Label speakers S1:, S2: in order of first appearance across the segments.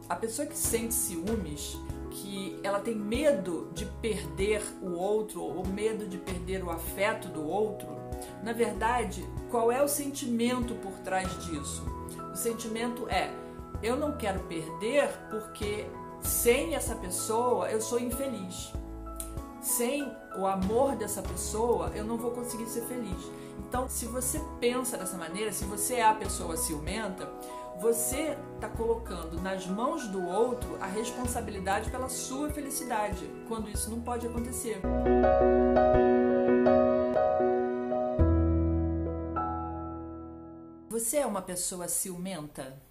S1: A pessoa que sente ciúmes, que ela tem medo de perder o outro ou medo de perder o afeto do outro, na verdade, qual é o sentimento por trás disso? O sentimento é: eu não quero perder porque sem essa pessoa eu sou infeliz. Sem o amor dessa pessoa eu não vou conseguir ser feliz. Então, se você pensa dessa maneira, se você é a pessoa ciumenta, você está colocando nas mãos do outro a responsabilidade pela sua felicidade, quando isso não pode acontecer. Você é uma pessoa ciumenta?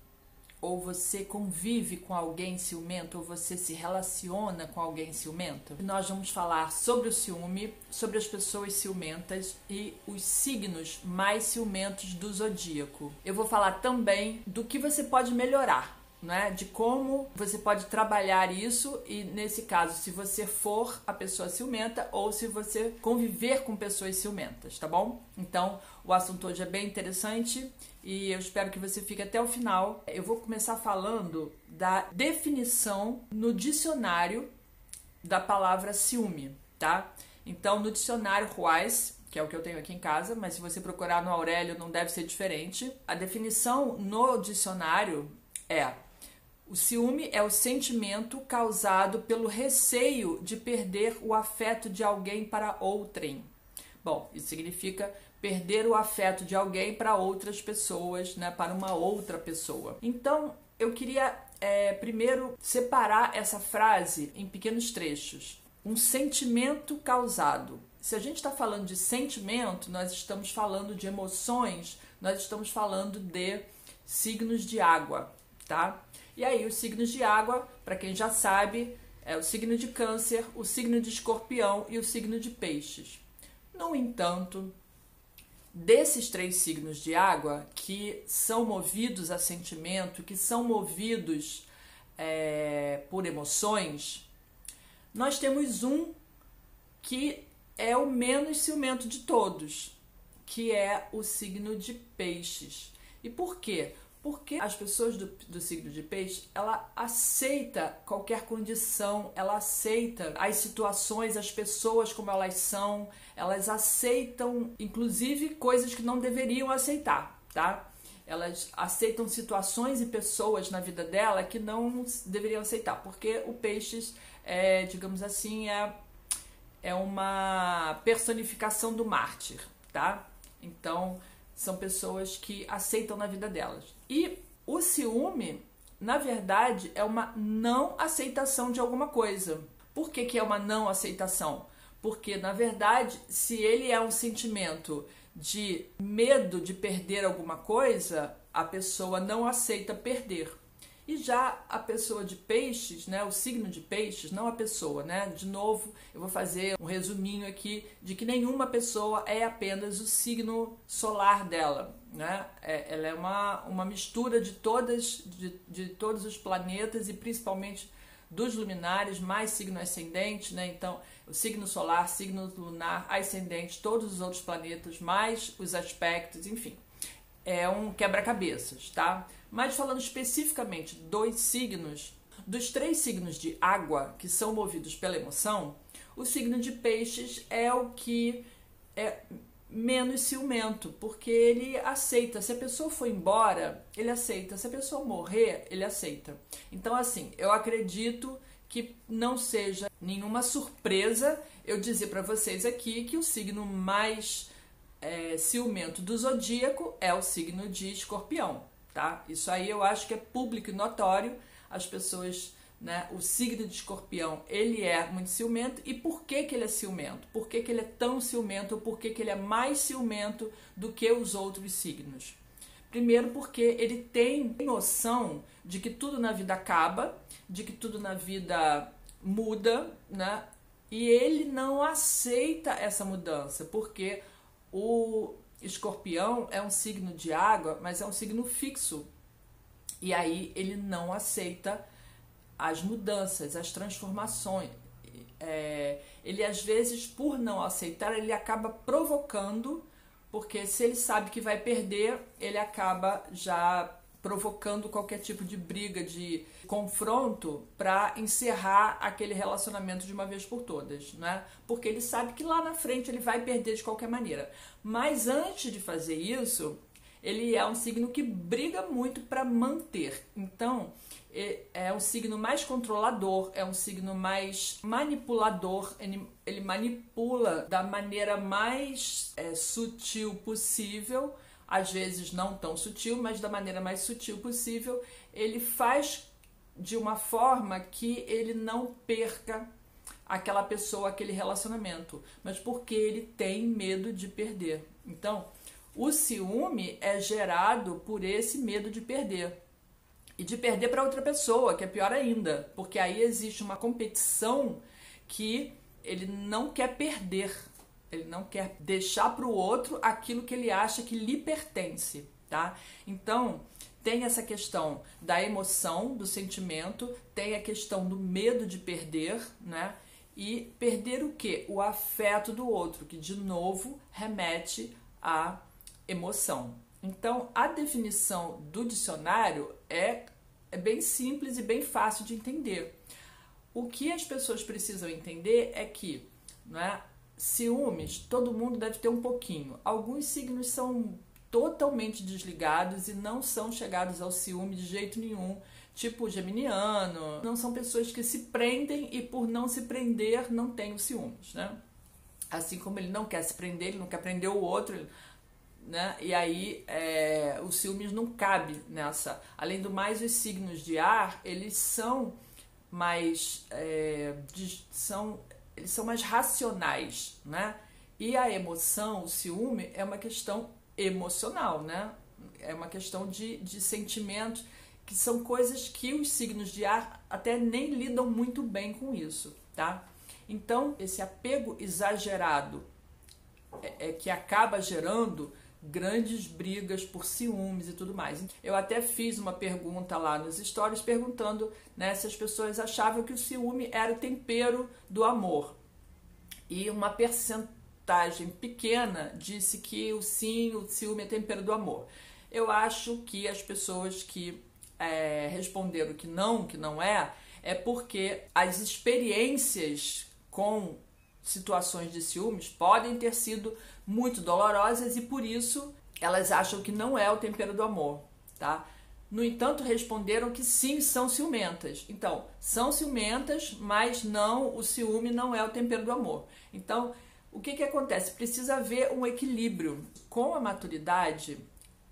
S1: Ou você convive com alguém ciumento, ou você se relaciona com alguém ciumento? Nós vamos falar sobre o ciúme, sobre as pessoas ciumentas e os signos mais ciumentos do zodíaco. Eu vou falar também do que você pode melhorar, né? De como você pode trabalhar isso e, nesse caso, se você for a pessoa ciumenta ou se você conviver com pessoas ciumentas, tá bom? Então, o assunto hoje é bem interessante e eu espero que você fique até o final. Eu vou começar falando da definição no dicionário da palavra ciúme, tá? Então, no dicionário Ruais, que é o que eu tenho aqui em casa, mas se você procurar no Aurélio não deve ser diferente. A definição no dicionário é: o ciúme é o sentimento causado pelo receio de perder o afeto de alguém para outrem. Bom, isso significa perder o afeto de alguém para outras pessoas, né, para uma outra pessoa. Então, eu queria primeiro separar essa frase em pequenos trechos. Um sentimento causado. Se a gente está falando de sentimento, nós estamos falando de emoções, nós estamos falando de signos de água, tá? E aí, os signos de água, para quem já sabe, é o signo de Câncer, o signo de Escorpião e o signo de Peixes. No entanto, desses 3 signos de água, que são movidos a sentimento, que são movidos por emoções, nós temos um que é o menos ciumento de todos, que é o signo de Peixes. E por quê? Porque as pessoas do signo de Peixe, ela aceita qualquer condição, ela aceita as situações, as pessoas como elas são, elas aceitam, inclusive, coisas que não deveriam aceitar, tá? Elas aceitam situações e pessoas na vida dela que não deveriam aceitar, porque o Peixes, digamos assim, é uma personificação do mártir, tá? Então, são pessoas que aceitam na vida delas. E o ciúme, na verdade, é uma não aceitação de alguma coisa. Por que é uma não aceitação? Porque, na verdade, se ele é um sentimento de medo de perder alguma coisa, a pessoa não aceita perder. E já a pessoa de Peixes, né, o signo de Peixes, não a pessoa, né? De novo, eu vou fazer um resuminho aqui de que nenhuma pessoa é apenas o signo solar dela, né? Ela é uma mistura de todos os planetas e principalmente dos luminares, mais signo ascendente, né? Então, o signo solar, signo lunar, ascendente, todos os outros planetas, mais os aspectos, enfim. É um quebra-cabeças, tá? Mas falando especificamente dos signos, dos 3 signos de água que são movidos pela emoção, o signo de Peixes é o que é menos ciumento, porque ele aceita. Se a pessoa for embora, ele aceita. Se a pessoa morrer, ele aceita. Então, assim, eu acredito que não seja nenhuma surpresa eu dizer para vocês aqui que o signo mais ciumento do zodíaco é o signo de Escorpião, tá? Isso aí eu acho que é público e notório. As pessoas, né, o signo de Escorpião, ele é muito ciumento. E por que ele é ciumento? Por que ele é tão ciumento? Ou por que ele é mais ciumento do que os outros signos? Primeiro porque ele tem noção de que tudo na vida acaba, de que tudo na vida muda, né? E ele não aceita essa mudança, porque o Escorpião é um signo de água, mas é um signo fixo. E aí ele não aceita as mudanças, as transformações. Ele, às vezes, por não aceitar, ele acaba provocando, porque se ele sabe que vai perder, ele acaba já provocando qualquer tipo de briga, de confronto para encerrar aquele relacionamento de uma vez por todas, né? Porque ele sabe que lá na frente ele vai perder de qualquer maneira. Mas antes de fazer isso, ele é um signo que briga muito para manter. Então, é um signo mais controlador, é um signo mais manipulador, ele manipula da maneira mais sutil possível, às vezes não tão sutil, mas da maneira mais sutil possível. Ele faz de uma forma que ele não perca aquela pessoa, aquele relacionamento, mas porque ele tem medo de perder. Então, o ciúme é gerado por esse medo de perder. E de perder para outra pessoa, que é pior ainda, porque aí existe uma competição que ele não quer perder. Ele não quer deixar para o outro aquilo que ele acha que lhe pertence, tá? Então, tem essa questão da emoção, do sentimento, tem a questão do medo de perder, né? E perder o quê? O afeto do outro, que de novo remete à emoção. Então, a definição do dicionário é bem simples e bem fácil de entender. O que as pessoas precisam entender é que, né, ciúmes, todo mundo deve ter um pouquinho. Alguns signos são totalmente desligados e não são chegados ao ciúme de jeito nenhum, tipo o geminiano. Não são pessoas que se prendem e por não se prender não tem os ciúmes, né? Assim como ele não quer se prender, ele não quer prender o outro, né? E aí o ciúmes não cabe nessa. Além do mais, os signos de ar, eles são mais eles são mais racionais, né? E a emoção, o ciúme, é uma questão emocional, né? É uma questão de sentimentos, que são coisas que os signos de ar até nem lidam muito bem com isso, tá? Então, esse apego exagerado que acaba gerando grandes brigas por ciúmes e tudo mais. Eu até fiz uma pergunta lá nos stories perguntando, né, se as pessoas achavam que o ciúme era o tempero do amor. E uma percentagem pequena disse que o ciúme é tempero do amor. Eu acho que as pessoas que responderam que não é porque as experiências com situações de ciúmes podem ter sido muito dolorosas e por isso elas acham que não é o tempero do amor, tá? No entanto, responderam que sim, são ciumentas. Então, são ciumentas, mas não, o ciúme não é o tempero do amor. Então, o que acontece? Precisa haver um equilíbrio. Com a maturidade,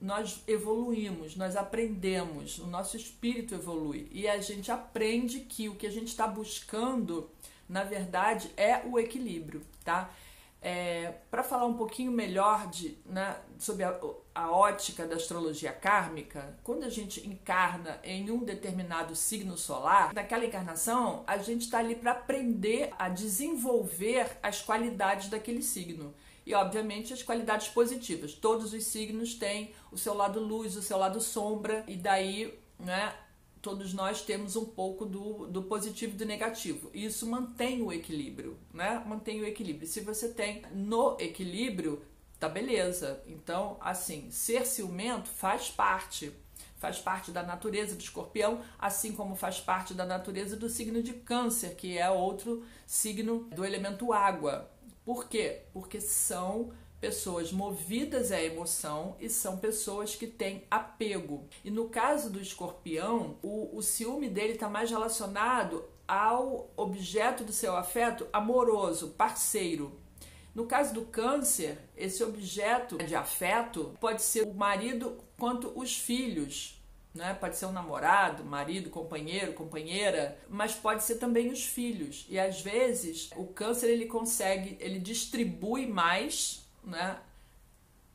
S1: nós evoluímos, nós aprendemos, o nosso espírito evolui e a gente aprende que o que a gente está buscando, na verdade, é o equilíbrio, tá? Para falar um pouquinho melhor sobre a ótica da astrologia kármica, quando a gente encarna em um determinado signo solar, naquela encarnação a gente está ali para aprender a desenvolver as qualidades daquele signo. E, obviamente, as qualidades positivas. Todos os signos têm o seu lado luz, o seu lado sombra, e daí, né, todos nós temos um pouco do positivo e do negativo. E isso mantém o equilíbrio, né? Mantém o equilíbrio. Se você tem no equilíbrio, tá beleza. Então, assim, ser ciumento faz parte da natureza do Escorpião, assim como faz parte da natureza do signo de Câncer, que é outro signo do elemento água. Por quê? Porque são pessoas movidas à emoção e são pessoas que têm apego. E no caso do Escorpião, o ciúme dele está mais relacionado ao objeto do seu afeto amoroso, parceiro. No caso do Câncer, esse objeto de afeto pode ser o marido quanto os filhos, né? Pode ser um namorado, marido, companheiro, companheira, mas pode ser também os filhos. E às vezes o Câncer ele distribui mais, né,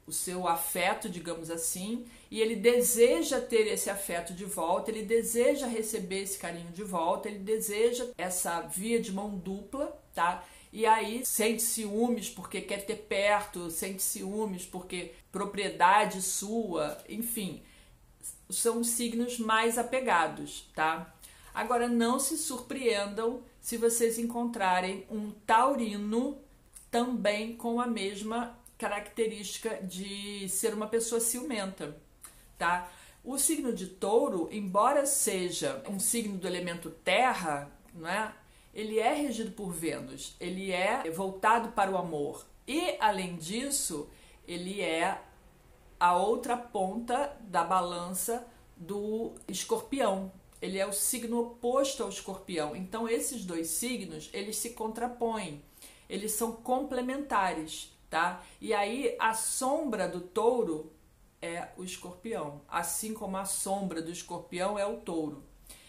S1: o seu afeto, digamos assim, e ele deseja ter esse afeto de volta, ele deseja receber esse carinho de volta, ele deseja essa via de mão dupla, tá? E aí sente ciúmes porque quer ter perto, sente ciúmes porque propriedade sua, enfim, são os signos mais apegados, tá? Agora, não se surpreendam se vocês encontrarem um taurino também com a mesma característica de ser uma pessoa ciumenta, tá? O signo de Touro, embora seja um signo do elemento terra, né, ele é regido por Vênus, ele é voltado para o amor. E, além disso, ele é a outra ponta da balança do Escorpião. Ele é o signo oposto ao Escorpião. Então, esses dois signos, eles se contrapõem, eles são complementares, tá? E aí, a sombra do Touro é o Escorpião, assim como a sombra do Escorpião é o Touro.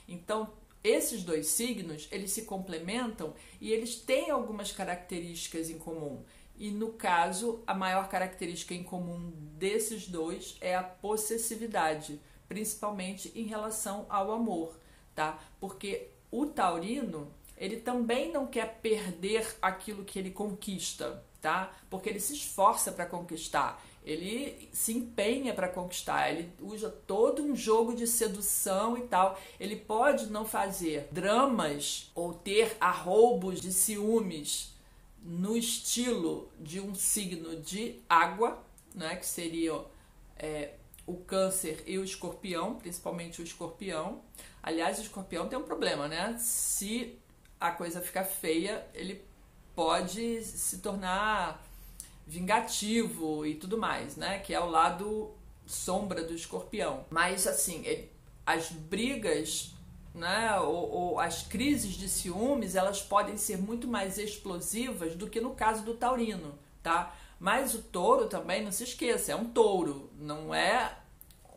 S1: Então, esses dois signos, eles se complementam e eles têm algumas características em comum. E no caso, a maior característica em comum desses dois é a possessividade, principalmente em relação ao amor, tá? Porque o taurino, ele também não quer perder aquilo que ele conquista, tá? Porque ele se esforça para conquistar, ele se empenha para conquistar, ele usa todo um jogo de sedução e tal. Ele pode não fazer dramas ou ter arroubos de ciúmes no estilo de um signo de água, né, que seria o Câncer e o Escorpião, principalmente o Escorpião. Aliás, o Escorpião tem um problema, né? Se a coisa ficar feia, ele pode se tornar vingativo e tudo mais, né? Que é o lado sombra do Escorpião. Mas, assim, as brigas, né, ou as crises de ciúmes, elas podem ser muito mais explosivas do que no caso do taurino, tá? Mas o touro também, não se esqueça, é um touro, não é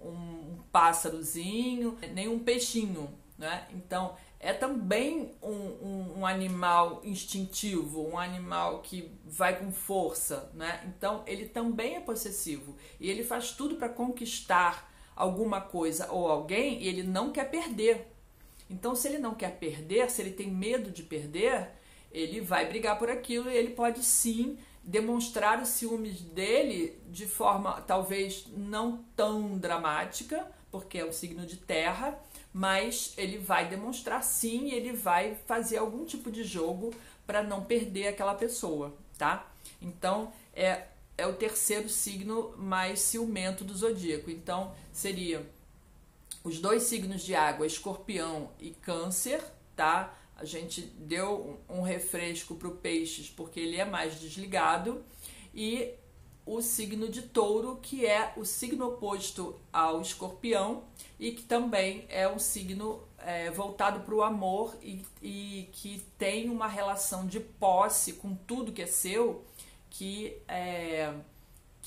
S1: um pássarozinho, nem um peixinho, né? Então, é também um animal instintivo, um animal que vai com força, né? Então, ele também é possessivo e ele faz tudo para conquistar alguma coisa ou alguém e ele não quer perder. Então, se ele não quer perder, se ele tem medo de perder, ele vai brigar por aquilo e ele pode sim demonstrar os ciúmes dele de forma talvez não tão dramática, porque é um signo de terra, mas ele vai demonstrar sim, ele vai fazer algum tipo de jogo para não perder aquela pessoa, tá? Então, é o terceiro signo mais ciumento do zodíaco. Então, seria os dois signos de água, Escorpião e Câncer, tá? A gente deu um refresco para o Peixes porque ele é mais desligado. E o signo de Touro, que é o signo oposto ao Escorpião e que também é um signo voltado para o amor e que tem uma relação de posse com tudo que é seu, que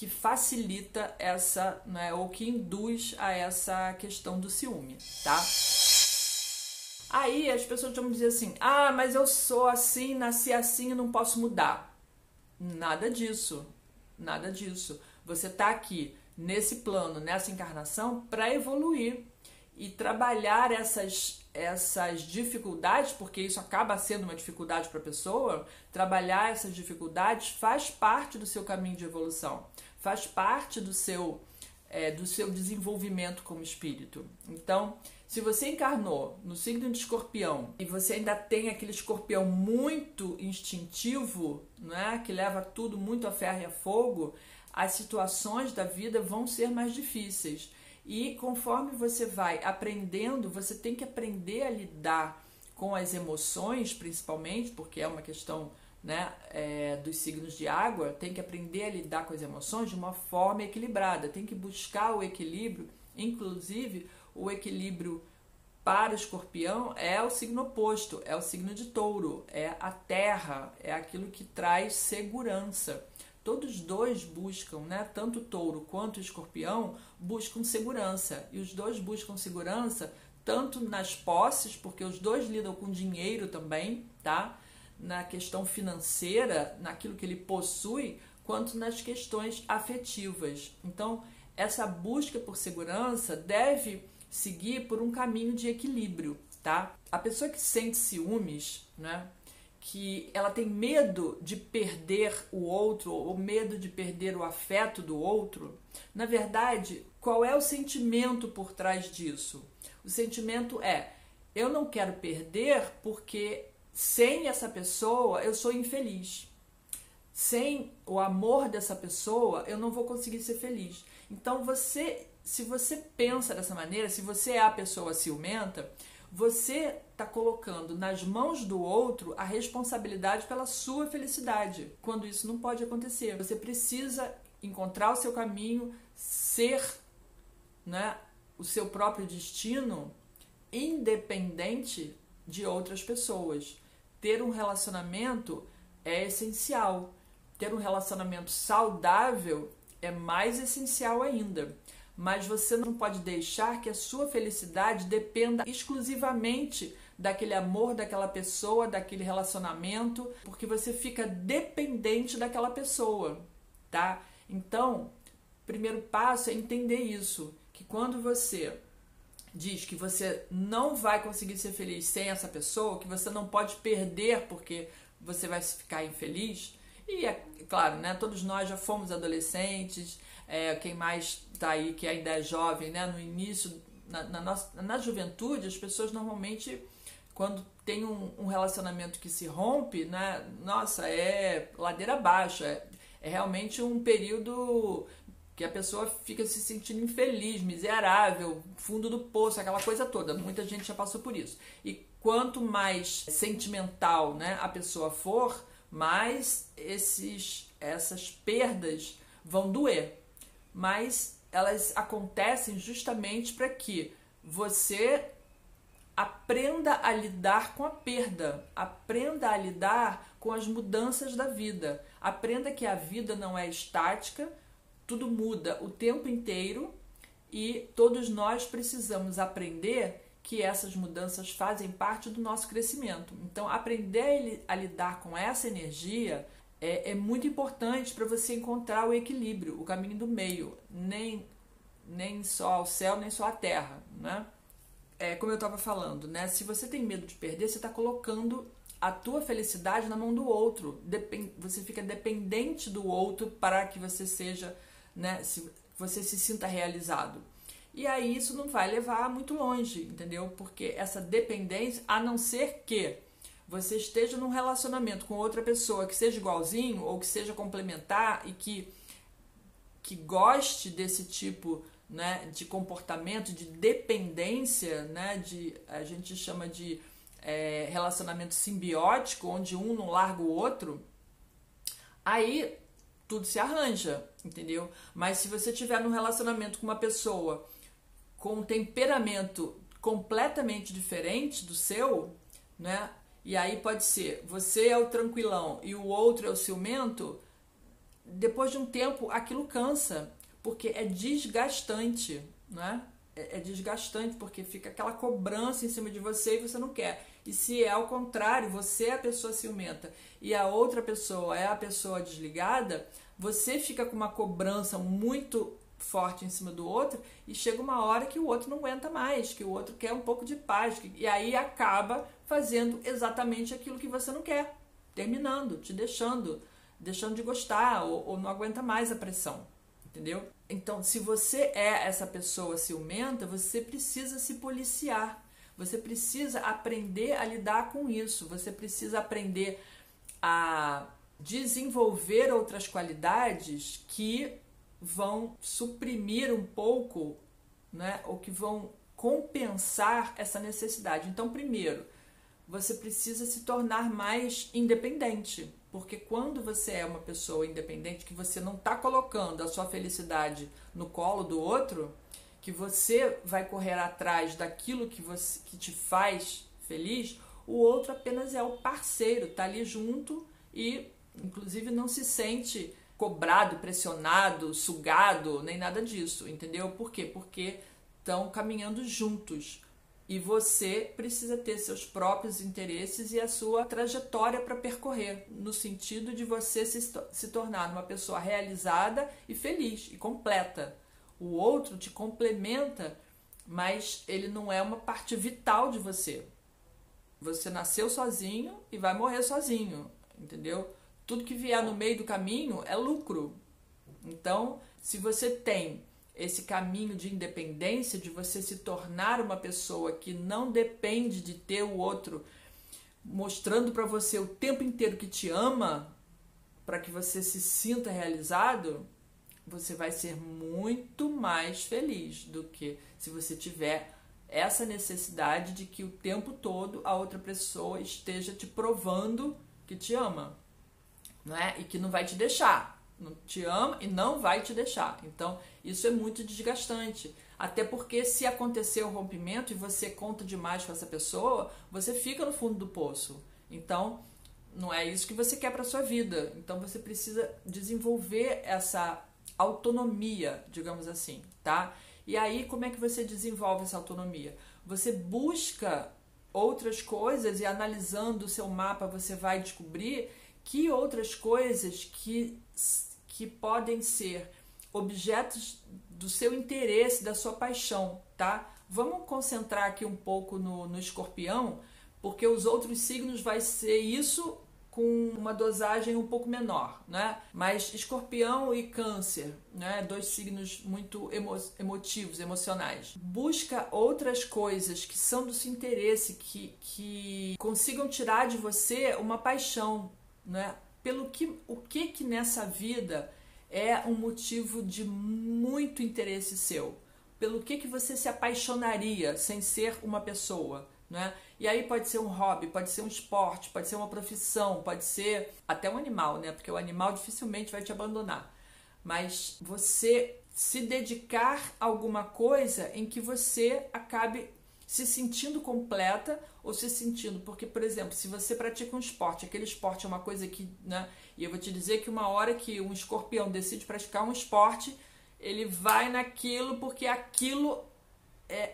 S1: facilita essa, né, ou que induz a essa questão do ciúme, tá? Aí as pessoas vão dizer assim, mas eu sou assim, nasci assim e não posso mudar. Nada disso, nada disso. Você está aqui nesse plano, nessa encarnação, para evoluir e trabalhar essas dificuldades, porque isso acaba sendo uma dificuldade para a pessoa. Trabalhar essas dificuldades faz parte do seu caminho de evolução, faz parte do seu desenvolvimento como espírito. Então, se você encarnou no signo de Escorpião e você ainda tem aquele escorpião muito instintivo, né, que leva tudo muito a ferro e a fogo, as situações da vida vão ser mais difíceis. E conforme você vai aprendendo, você tem que aprender a lidar com as emoções, principalmente, porque é uma questão, né, dos signos de água, tem que aprender a lidar com as emoções de uma forma equilibrada, tem que buscar o equilíbrio, inclusive o equilíbrio para o Escorpião é o signo oposto, é o signo de Touro, é a terra, é aquilo que traz segurança. Todos dois buscam, né, tanto o Touro quanto o Escorpião buscam segurança, e os dois buscam segurança tanto nas posses, porque os dois lidam com dinheiro também, tá? Na questão financeira, naquilo que ele possui, quanto nas questões afetivas. Então, essa busca por segurança deve seguir por um caminho de equilíbrio, tá? A pessoa que sente ciúmes, né, que ela tem medo de perder o outro ou medo de perder o afeto do outro, na verdade, qual é o sentimento por trás disso? O sentimento é, eu não quero perder porque sem essa pessoa eu sou infeliz. Sem o amor dessa pessoa eu não vou conseguir ser feliz. Então você se você pensa dessa maneira, se você é a pessoa ciumenta, você está colocando nas mãos do outro a responsabilidade pela sua felicidade, quando isso não pode acontecer. Você precisa encontrar o seu caminho, ser, né, o seu próprio destino, independente de outras pessoas. Ter um relacionamento é essencial. Ter um relacionamento saudável é mais essencial ainda. Mas você não pode deixar que a sua felicidade dependa exclusivamente daquele amor, daquela pessoa, daquele relacionamento, porque você fica dependente daquela pessoa, tá? Então, o primeiro passo é entender isso, que quando você diz que você não vai conseguir ser feliz sem essa pessoa, que você não pode perder porque você vai ficar infeliz, e é claro, né, todos nós já fomos adolescentes, quem mais está aí que ainda é jovem, né, no início, na juventude, as pessoas normalmente, quando tem um relacionamento que se rompe, né, nossa, é ladeira abaixo, é realmente um período que a pessoa fica se sentindo infeliz, miserável, fundo do poço, aquela coisa toda. Muita gente já passou por isso. E quanto mais sentimental, né, a pessoa for, mais essas perdas vão doer. Mas elas acontecem justamente para que você aprenda a lidar com a perda, aprenda a lidar com as mudanças da vida, aprenda que a vida não é estática, tudo muda o tempo inteiro e todos nós precisamos aprender que essas mudanças fazem parte do nosso crescimento. Então, aprender a lidar com essa energia é muito importante para você encontrar o equilíbrio, o caminho do meio, nem só o céu, nem só a terra, né? Como eu estava falando, né? Se você tem medo de perder, você está colocando a tua felicidade na mão do outro. Você fica dependente do outro para que você seja, né? Você se sinta realizado. E aí isso não vai levar muito longe, entendeu? Porque essa dependência, a não ser que você esteja num relacionamento com outra pessoa que seja igualzinho ou que seja complementar e que goste desse tipo, né, de comportamento, de dependência, né, a gente chama de relacionamento simbiótico, onde um não larga o outro, aí tudo se arranja, entendeu? Mas se você tiver num relacionamento com uma pessoa com um temperamento completamente diferente do seu, né? E aí pode ser, você é o tranquilão e o outro é o ciumento, depois de um tempo aquilo cansa, porque é desgastante, né? É desgastante porque fica aquela cobrança em cima de você e você não quer. E se é ao contrário, você é a pessoa ciumenta e a outra pessoa é a pessoa desligada, você fica com uma cobrança muito forte em cima do outro e chega uma hora que o outro não aguenta mais, que o outro quer um pouco de paz, e aí acaba fazendo exatamente aquilo que você não quer, terminando, te deixando de gostar ou não aguenta mais a pressão, entendeu? Então, se você é essa pessoa ciumenta, você precisa se policiar, você precisa aprender a lidar com isso, você precisa aprender a desenvolver outras qualidades que vão suprimir um pouco, né, ou que vão compensar essa necessidade. Então, primeiro, você precisa se tornar mais independente, porque quando você é uma pessoa independente, que você não está colocando a sua felicidade no colo do outro, que você vai correr atrás daquilo que te faz feliz, o outro apenas é o parceiro, está ali junto e, inclusive, não se sente cobrado, pressionado, sugado, nem nada disso, entendeu? Por quê? Porque estão caminhando juntos e você precisa ter seus próprios interesses e a sua trajetória para percorrer, no sentido de você se tornar uma pessoa realizada e feliz e completa. O outro te complementa, mas ele não é uma parte vital de você. Você nasceu sozinho e vai morrer sozinho, entendeu? Tudo que vier no meio do caminho é lucro. Então, se você tem esse caminho de independência, de você se tornar uma pessoa que não depende de ter o outro mostrando para você o tempo inteiro que te ama, para que você se sinta realizado, você vai ser muito mais feliz do que se você tiver essa necessidade de que o tempo todo a outra pessoa esteja te provando que te ama, não é? E que não vai te deixar. Não te ama e não vai te deixar. Então, isso é muito desgastante. Até porque se acontecer o rompimento e você conta demais com essa pessoa, você fica no fundo do poço. Então, não é isso que você quer para sua vida. Então, você precisa desenvolver essa autonomia, digamos assim, tá? E aí, como é que você desenvolve essa autonomia? Você busca outras coisas e analisando o seu mapa, você vai descobrir que outras coisas que podem ser objetos do seu interesse, da sua paixão, tá? Vamos concentrar aqui um pouco no escorpião, porque os outros signos vai ser isso com uma dosagem um pouco menor, né? Mas escorpião e câncer, né? 2 signos muito emotivos, emocionais. Busca outras coisas que são do seu interesse, que consigam tirar de você uma paixão, né? O que nessa vida é um motivo de muito interesse seu? Pelo que você se apaixonaria sem ser uma pessoa, né? E aí pode ser um hobby, pode ser um esporte, pode ser uma profissão, pode ser até um animal, né? Porque o animal dificilmente vai te abandonar. Mas você se dedicar a alguma coisa em que você acabe se sentindo completa ou se sentindo, porque, por exemplo, se você pratica um esporte, aquele esporte é uma coisa que, né, e eu vou te dizer que uma hora que um escorpião decide praticar um esporte, ele vai naquilo porque aquilo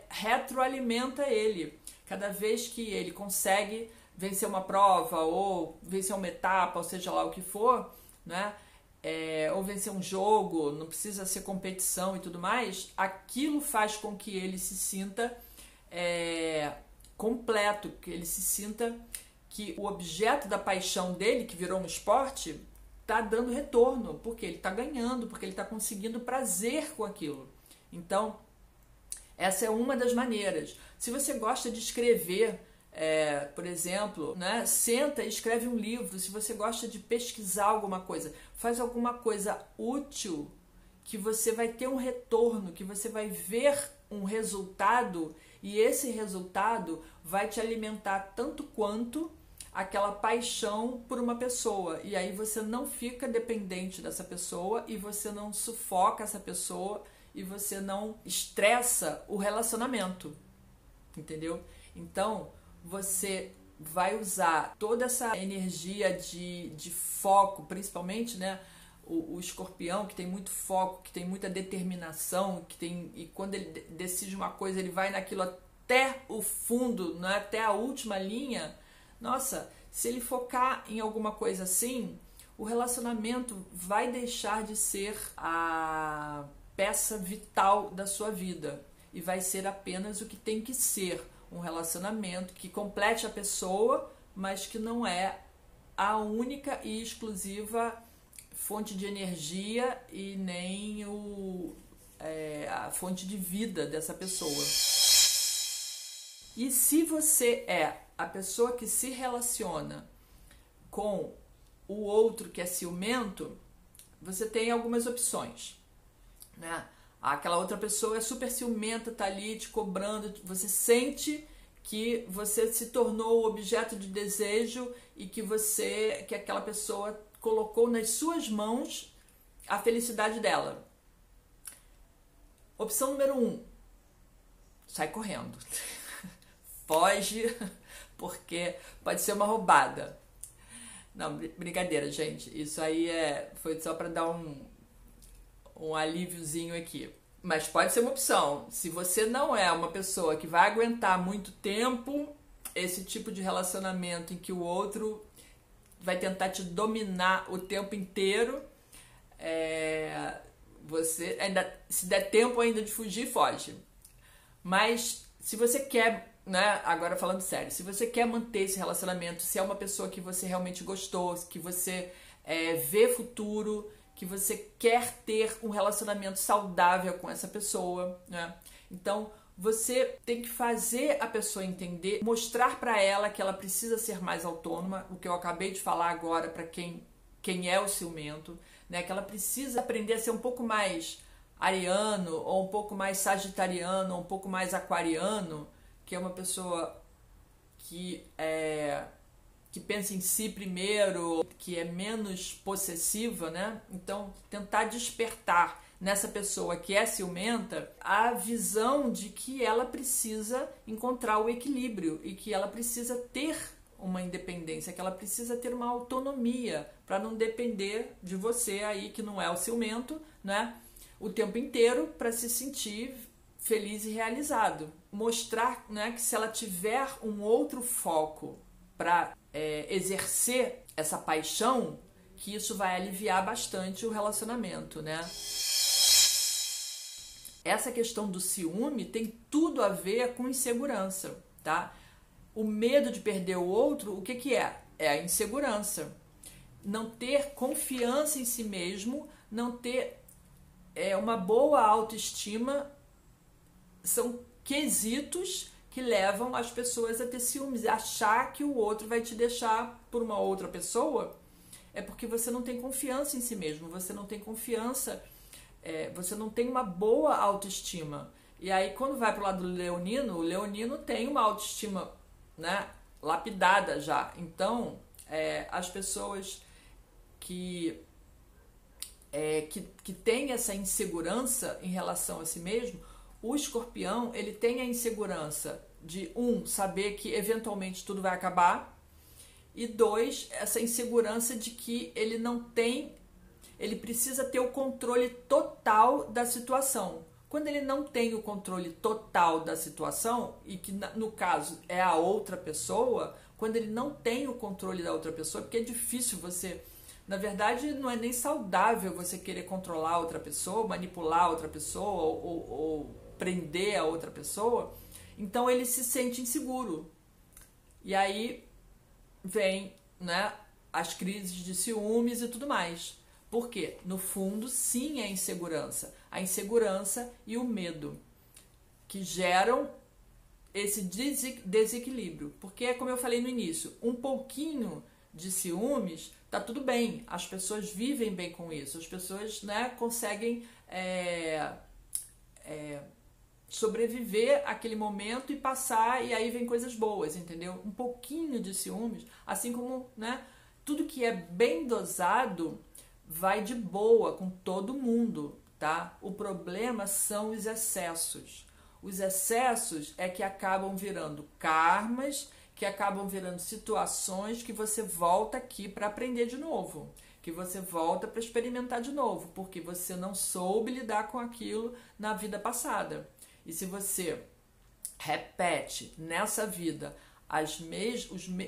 S1: retroalimenta ele. Cada vez que ele consegue vencer uma prova ou vencer uma etapa, ou seja lá o que for, né, ou vencer um jogo, não precisa ser competição e tudo mais, aquilo faz com que ele se sinta completo, que ele se sinta que o objeto da paixão dele, que virou um esporte, está dando retorno, porque ele está ganhando, porque ele está conseguindo prazer com aquilo. Então, essa é uma das maneiras. Se você gosta de escrever, por exemplo, né, senta e escreve um livro. Se você gosta de pesquisar alguma coisa, faz alguma coisa útil que você vai ter um retorno, que você vai ver um resultado e esse resultado vai te alimentar tanto quanto aquela paixão por uma pessoa. E aí você não fica dependente dessa pessoa e você não sufoca essa pessoa e você não estressa o relacionamento, entendeu? Então, você vai usar toda essa energia de foco, principalmente, né? O escorpião, que tem muito foco, que tem muita determinação, e quando ele decide uma coisa, ele vai naquilo até o fundo, né? Até a última linha. Nossa, se ele focar em alguma coisa assim, o relacionamento vai deixar de ser a peça vital da sua vida e vai ser apenas o que tem que ser, um relacionamento que complete a pessoa, mas que não é a única e exclusiva fonte de energia e nem a fonte de vida dessa pessoa. E se você é a pessoa que se relaciona com o outro que é ciumento, você tem algumas opções, né? Aquela outra pessoa é super ciumenta, tá ali te cobrando, você sente que você se tornou objeto de desejo e que aquela pessoa colocou nas suas mãos a felicidade dela. Opção número 1, sai correndo. Foge, porque pode ser uma roubada. Não, brincadeira, gente. Isso aí foi só para dar um alíviozinho aqui. Mas pode ser uma opção. Se você não é uma pessoa que vai aguentar muito tempo esse tipo de relacionamento em que o outro vai tentar te dominar o tempo inteiro, você ainda, se der tempo ainda de fugir, foge. Mas se você quer, né, agora falando sério, se você quer manter esse relacionamento, se é uma pessoa que você realmente gostou, que você vê futuro, que você quer ter um relacionamento saudável com essa pessoa, né? Então você tem que fazer a pessoa entender, mostrar para ela que ela precisa ser mais autônoma, o que eu acabei de falar agora para quem é o ciumento, né? Que ela precisa aprender a ser um pouco mais ariano, ou um pouco mais sagitariano, ou um pouco mais aquariano, que é uma pessoa que pensa em si primeiro, que é menos possessiva, né? Então, tentar despertar nessa pessoa que é ciumenta a visão de que ela precisa encontrar o equilíbrio e que ela precisa ter uma independência, que ela precisa ter uma autonomia para não depender de você aí, que não é o ciumento, né? O tempo inteiro, para se sentir feliz e realizado. Mostrar, né, que se ela tiver um outro foco para exercer essa paixão, que isso vai aliviar bastante o relacionamento, né? Essa questão do ciúme tem tudo a ver com insegurança, tá? O medo de perder o outro, o que que é? É a insegurança. Não ter confiança em si mesmo, não ter uma boa autoestima, são quesitos que levam as pessoas a ter ciúmes. Achar que o outro vai te deixar por uma outra pessoa é porque você não tem confiança em si mesmo, você não tem confiança, você não tem uma boa autoestima. E aí, quando vai pro lado do leonino, o leonino tem uma autoestima, né, lapidada já. Então, as pessoas que têm essa insegurança em relação a si mesmo, o escorpião, ele tem a insegurança de, saber que eventualmente tudo vai acabar, e 2, essa insegurança de que ele precisa ter o controle total da situação. Quando ele não tem o controle total da situação, e que no caso é a outra pessoa, quando ele não tem o controle da outra pessoa, porque é difícil você... Na verdade, não é nem saudável você querer controlar outra pessoa, manipular outra pessoa ou prender a outra pessoa. Então ele se sente inseguro. E aí vem, né, as crises de ciúmes e tudo mais. Por quê? No fundo, sim, é a insegurança. A insegurança e o medo que geram esse desequilíbrio. Porque, como eu falei no início, um pouquinho de ciúmes, tá tudo bem. As pessoas vivem bem com isso. As pessoas, né, conseguem sobreviver aquele momento e passar, e aí vem coisas boas, entendeu? Um pouquinho de ciúmes, assim como, né, tudo que é bem dosado vai de boa com todo mundo, tá? O problema são os excessos. Os excessos é que acabam virando karmas, que acabam virando situações que você volta aqui para aprender de novo, que você volta para experimentar de novo, porque você não soube lidar com aquilo na vida passada. E se você repete nessa vida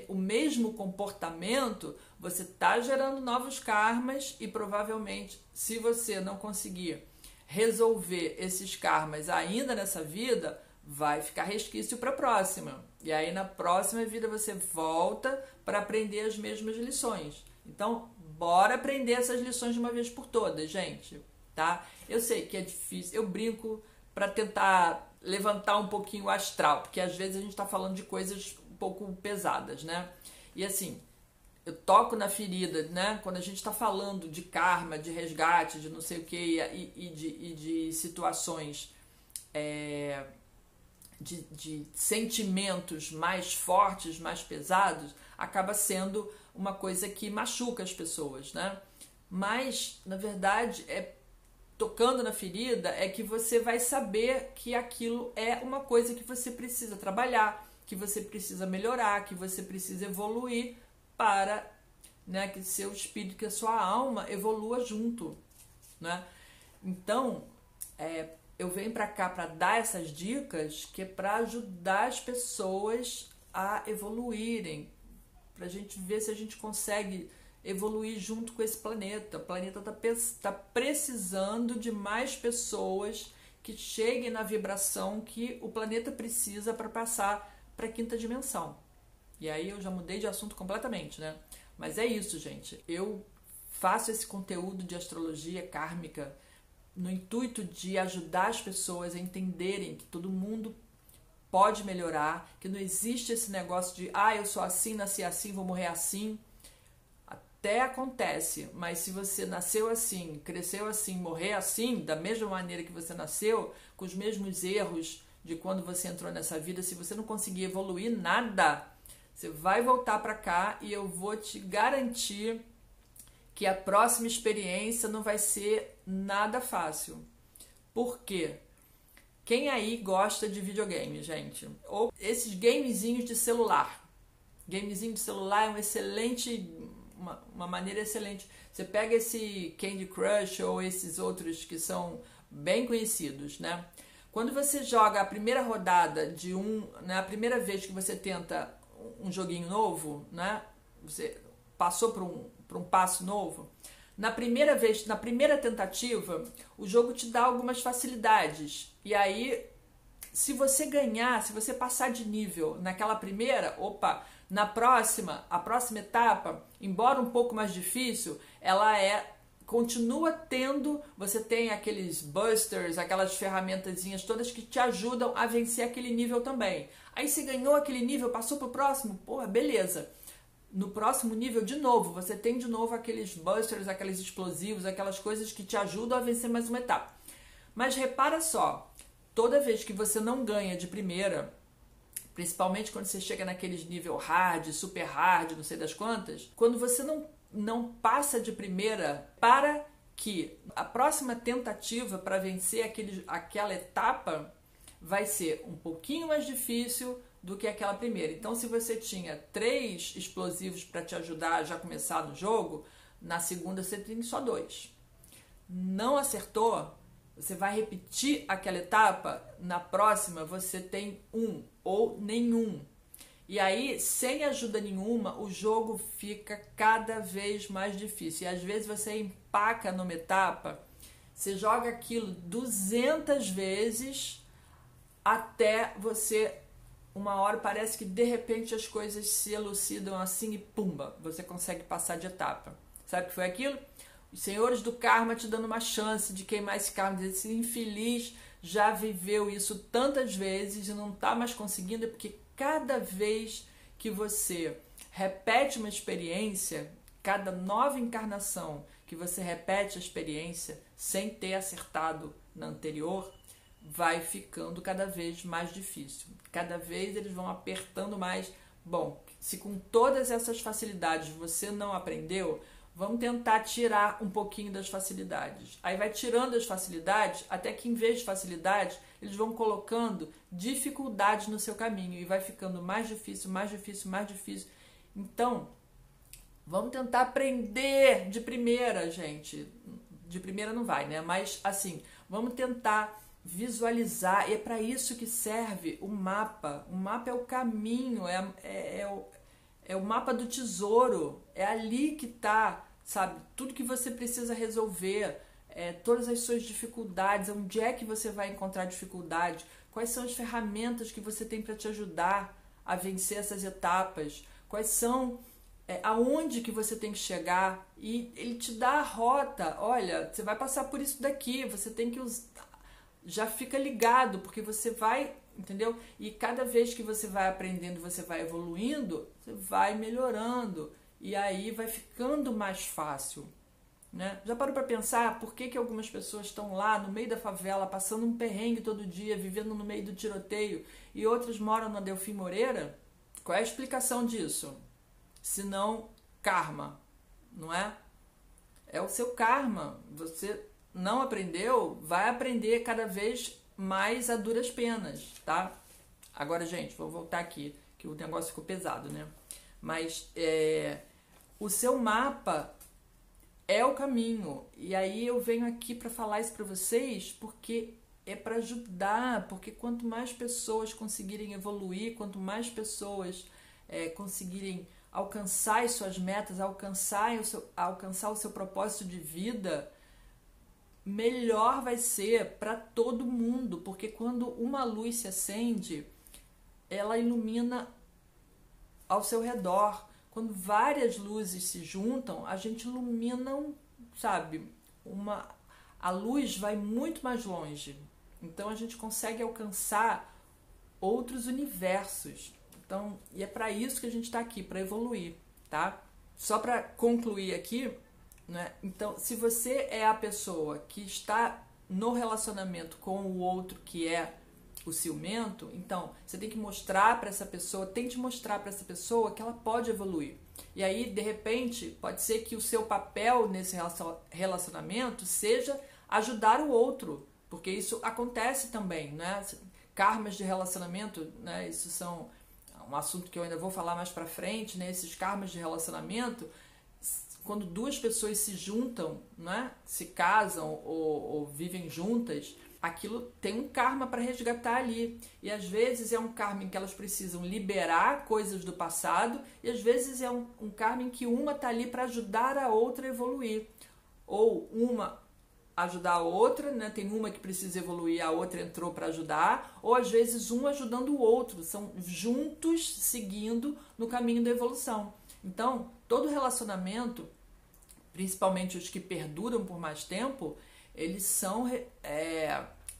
S1: o mesmo comportamento, você está gerando novos karmas, e provavelmente, se você não conseguir resolver esses karmas ainda nessa vida, vai ficar resquício para a próxima. E aí na próxima vida você volta para aprender as mesmas lições. Então, bora aprender essas lições de uma vez por todas, gente, tá? Eu sei que é difícil, eu brinco para tentar levantar um pouquinho o astral, porque às vezes a gente está falando de coisas um pouco pesadas, né? E assim, eu toco na ferida, né? Quando a gente está falando de karma, de resgate, de não sei o que, e de situações, de sentimentos mais fortes, mais pesados, acaba sendo uma coisa que machuca as pessoas, né? Mas, na verdade, tocando na ferida, é que você vai saber que aquilo é uma coisa que você precisa trabalhar, que você precisa melhorar, que você precisa evoluir para, né, que seu espírito, que a sua alma evolua junto, né? Então, eu venho para cá para dar essas dicas, que é para ajudar as pessoas a evoluírem, para a gente ver se a gente consegue evoluir junto com esse planeta. O planeta está precisando de mais pessoas que cheguem na vibração que o planeta precisa para passar para a quinta dimensão. E aí eu já mudei de assunto completamente, né? Mas é isso, gente. Eu faço esse conteúdo de astrologia kármica no intuito de ajudar as pessoas a entenderem que todo mundo pode melhorar, que não existe esse negócio de eu sou assim, nasci assim, vou morrer assim. até acontece, mas se você nasceu assim, cresceu assim, morrer assim, da mesma maneira que você nasceu, com os mesmos erros de quando você entrou nessa vida, se você não conseguir evoluir nada, você vai voltar para cá e eu vou te garantir que a próxima experiência não vai ser nada fácil. Por quê? Quem aí gosta de videogame, gente? Ou esses gamezinhos de celular. Gamezinho de celular é um excelente, uma maneira excelente. Você pega esse Candy Crush ou esses outros que são bem conhecidos, né? Quando você joga a primeira rodada de né, a primeira vez que você tenta um joguinho novo, né? Você passou por um passo novo. Na primeira vez, na primeira tentativa, o jogo te dá algumas facilidades. E aí, se você ganhar, se você passar de nível naquela primeira, opa, na próxima, a próxima etapa, embora um pouco mais difícil, ela continua tendo, você tem aqueles busters, aquelas ferramentazinhas todas que te ajudam a vencer aquele nível também. Aí você ganhou aquele nível, passou pro próximo, porra, beleza. No próximo nível, de novo, você tem de novo aqueles busters, aqueles explosivos, aquelas coisas que te ajudam a vencer mais uma etapa. Mas repara só, toda vez que você não ganha de primeira, principalmente quando você chega naqueles nível hard, super hard, não sei das quantas, quando você não passa de primeira, para que a próxima tentativa para vencer aquela etapa vai ser um pouquinho mais difícil do que aquela primeira. Então, se você tinha 3 explosivos para te ajudar a já começar no jogo, na segunda você tem só 2. Não acertou, você vai repetir aquela etapa, na próxima você tem 1 ou nenhum. E aí, sem ajuda nenhuma, o jogo fica cada vez mais difícil. E às vezes você empaca numa etapa, você joga aquilo 200 vezes até você, uma hora, parece que de repente as coisas se elucidam assim e pumba, você consegue passar de etapa. Sabe o que foi aquilo? Os senhores do karma te dando uma chance de queimar esse karma. Esse infeliz já viveu isso tantas vezes e não está mais conseguindo, porque cada vez que você repete uma experiência, cada nova encarnação que você repete a experiência sem ter acertado na anterior, vai ficando cada vez mais difícil. Cada vez eles vão apertando mais. Bom, se com todas essas facilidades você não aprendeu, vamos tentar tirar um pouquinho das facilidades. Aí vai tirando as facilidades, até que em vez de facilidades, eles vão colocando dificuldades no seu caminho e vai ficando mais difícil, mais difícil, mais difícil. Então, vamos tentar aprender de primeira, gente. De primeira não vai, né? Mas, assim, vamos tentar visualizar. E é para isso que serve o mapa. O mapa é o caminho, é o mapa do tesouro. É ali que está, sabe? Tudo que você precisa resolver. Todas as suas dificuldades. Onde é que você vai encontrar dificuldade? Quais são as ferramentas que você tem para te ajudar a vencer essas etapas? Quais são... aonde que você tem que chegar, e ele te dá a rota. Olha, você vai passar por isso daqui, você tem que já fica ligado, porque você vai, entendeu? E cada vez que você vai aprendendo, você vai evoluindo, você vai melhorando, e aí vai ficando mais fácil, né? Já parou para pensar por que algumas pessoas estão lá no meio da favela, passando um perrengue todo dia, vivendo no meio do tiroteio, e outras moram na Delfim Moreira? Qual é a explicação disso? Senão karma, não é? É o seu karma. Você não aprendeu, vai aprender cada vez mais a duras penas, tá? Agora, gente, vou voltar aqui, que o negócio ficou pesado, né? Mas o seu mapa é o caminho. E aí eu venho aqui para falar isso para vocês, porque é para ajudar, porque quanto mais pessoas conseguirem evoluir, quanto mais pessoas conseguirem alcançar as suas metas, alcançar o seu propósito de vida, melhor vai ser para todo mundo, porque quando uma luz se acende, ela ilumina ao seu redor. Quando várias luzes se juntam, a gente ilumina, sabe, a luz vai muito mais longe. Então a gente consegue alcançar outros universos. Então, e é para isso que a gente está aqui, para evoluir, tá? só para concluir aqui, né? Então, se você é a pessoa que está no relacionamento com o outro que é o ciumento, então você tem que mostrar para essa pessoa, tente mostrar para essa pessoa que ela pode evoluir. E aí, de repente, pode ser que o seu papel nesse relacionamento seja ajudar o outro, porque isso acontece também, né? Karmas de relacionamento, né? Isso são um assunto que eu ainda vou falar mais pra frente, né? Esses karmas de relacionamento, quando duas pessoas se juntam, né? Se casam ou vivem juntas, aquilo tem um karma para resgatar ali. E às vezes é um karma em que elas precisam liberar coisas do passado, e às vezes é um karma em que uma tá ali para ajudar a outra a evoluir. Ou uma ajudar a outra, né? Tem uma que precisa evoluir, a outra entrou para ajudar, ou às vezes um ajudando o outro, são juntos seguindo no caminho da evolução. Então, todo relacionamento, principalmente os que perduram por mais tempo, eles são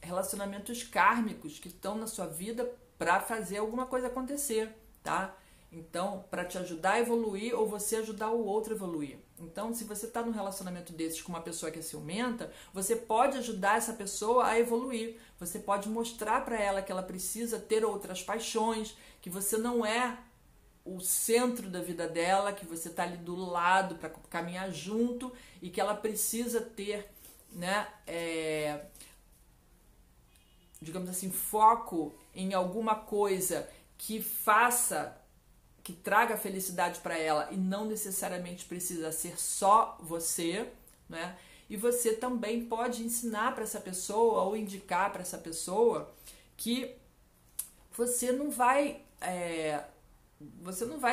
S1: relacionamentos kármicos que estão na sua vida para fazer alguma coisa acontecer, tá? Então, para te ajudar a evoluir ou você ajudar o outro a evoluir. Então, se você está num relacionamento desses com uma pessoa que é ciumenta, você pode ajudar essa pessoa a evoluir. Você pode mostrar para ela que ela precisa ter outras paixões, que você não é o centro da vida dela, que você está ali do lado para caminhar junto e que ela precisa ter, né, digamos assim, foco em alguma coisa que faça, que traga felicidade para ela e não necessariamente precisa ser só você, né? E você também pode ensinar para essa pessoa ou indicar para essa pessoa que você não vai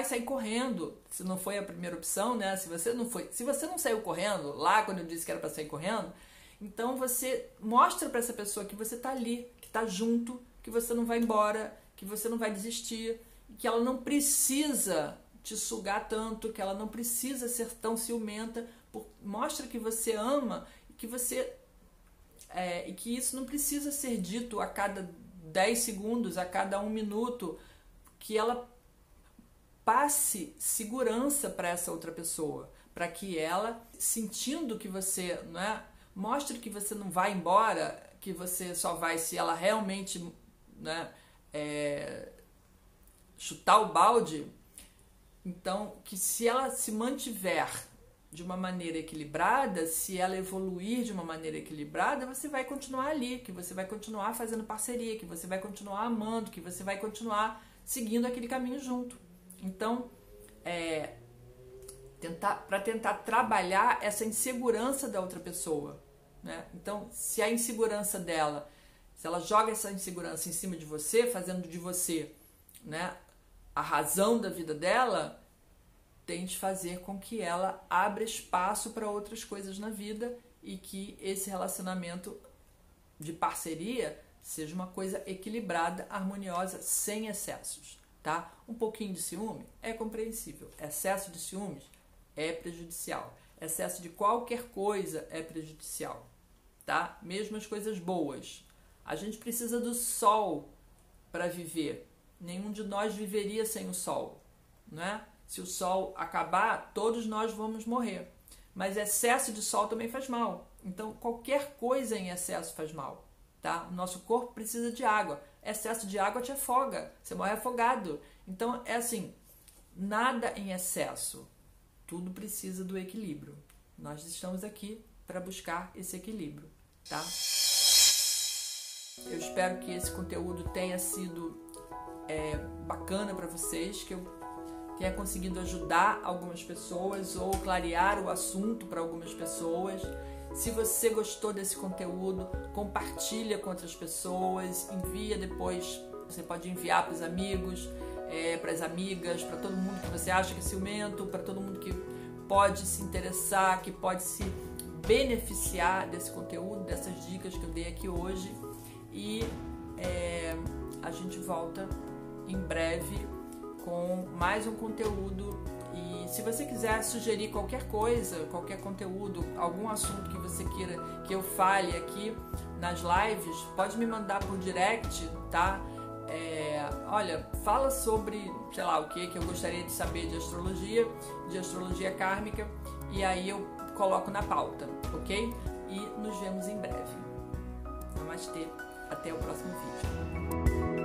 S1: sair correndo, se não foi a primeira opção, né? Se você não saiu correndo lá quando eu disse que era para sair correndo, então você mostra para essa pessoa que você tá ali, que tá junto, que você não vai embora, que você não vai desistir, que ela não precisa te sugar tanto, que ela não precisa ser tão ciumenta. Mostra que você ama e que e que isso não precisa ser dito a cada 10 segundos, a cada 1 minuto, que ela passe segurança para essa outra pessoa, para que ela, sentindo que você, né, mostre que você não vai embora, que você só vai se ela realmente, né, chutar o balde. Então, que se ela se mantiver de uma maneira equilibrada, se ela evoluir de uma maneira equilibrada, você vai continuar ali, que você vai continuar fazendo parceria, que você vai continuar amando, que você vai continuar seguindo aquele caminho junto. Então, para tentar trabalhar essa insegurança da outra pessoa, né? Então, se a insegurança dela, se ela joga essa insegurança em cima de você, fazendo de você, né, a razão da vida dela, tente fazer com que ela abra espaço para outras coisas na vida e que esse relacionamento de parceria seja uma coisa equilibrada, harmoniosa, sem excessos, tá? Um pouquinho de ciúme é compreensível, excesso de ciúmes é prejudicial, excesso de qualquer coisa é prejudicial, tá? Mesmo as coisas boas. A gente precisa do sol para viver. Nenhum de nós viveria sem o sol, né? Se o sol acabar, todos nós vamos morrer. Mas excesso de sol também faz mal. Então, qualquer coisa em excesso faz mal, tá? O nosso corpo precisa de água. Excesso de água te afoga, você morre afogado. Então, é assim, nada em excesso. Tudo precisa do equilíbrio. Nós estamos aqui para buscar esse equilíbrio, tá? Eu espero que esse conteúdo tenha sido bacana para vocês, que eu tenha conseguido ajudar algumas pessoas ou clarear o assunto para algumas pessoas. Se você gostou desse conteúdo, compartilha com outras pessoas, envia depois, você pode enviar para os amigos, para as amigas, para todo mundo que você acha que é ciumento, para todo mundo que pode se interessar, que pode se beneficiar desse conteúdo, dessas dicas que eu dei aqui hoje. E a gente volta em breve com mais um conteúdo. E se você quiser sugerir qualquer coisa, qualquer conteúdo, algum assunto que você queira que eu fale aqui nas lives, pode me mandar por direct, tá? olha, fala sobre, sei lá, o que eu gostaria de saber de astrologia kármica, e aí eu coloco na pauta, ok? E nos vemos em breve. Namastê, até o próximo vídeo.